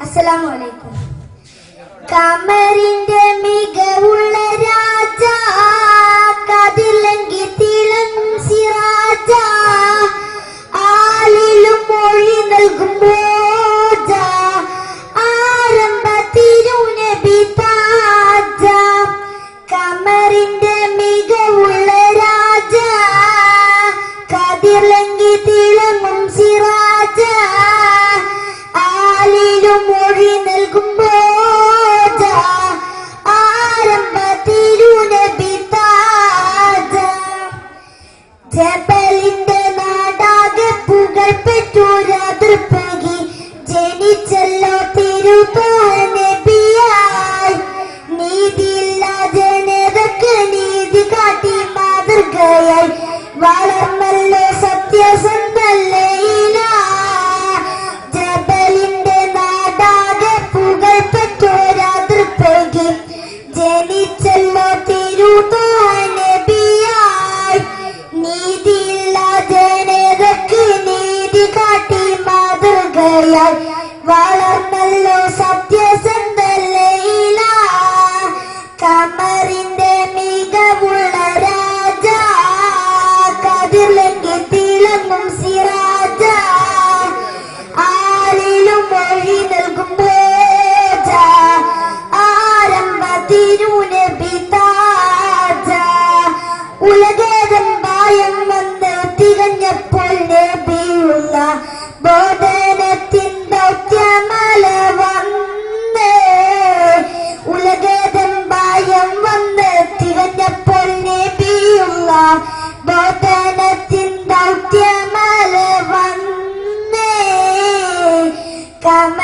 അസ്സലാമു അലൈക്കും. കമറിന്റെ മികവുള്ള രാജ, കതിലങ്കി തിളങ്ങും സിറാജ, ആലിലും മൊഴി നൽകും മോജ, ആരംഭ തിരുനബി താജ. കമറിന്റെ മികവുള്ള രാജ, കതിലങ്കി തിളങ്ങും സിറാജ, ആലിലും മൊഴി നൽകും മോജ, ആരംഭ തിരുനബി താജ. ജബലിന്റെ നാടാകെ പുകഴ്പെറ്റൊരാതൃപ്പകി, ജനിച്ചല്ലോ തിരുനബിയായി. നീതിയില്ല ജനതക്ക് നീതി കാട്ടി മാതൃകയായി, വളർന്നല്ലോ സത്യസന്ധലയില. ജബലിന്റെ നാടാകെ പുകഴ്പെറ്റൊരാതൃപ്പകി, ജനിച്ചല്ലോ തിരുനബിയായി. നീതിയില്ല ജനതക്ക് നീതി കാട്ടി മാതൃകയായി, വളർന്നല്ലോ സത്യസന്ധലയില. കമറിന്റെ മികവുള്ള രാജ, കതിലങ്കി തിളങ്ങും സിറാജ, ആരിലും മൊഴി നൽകും മോജ, ആരംഭ തിരുനബി താജ. ഉലകേതമ്പായം വന്ന് തികഞ്ഞപ്പോൾ നബിയുള്ള ബോധനത്തിൻ ദൗത്യമല വന്ന്. ഉലകേതമ്പായം വന്ന് തികഞ്ഞപ്പോൾ നബിയുള്ള ബോധനത്തിൻ ദൗത്യമല വന്ന്. കമ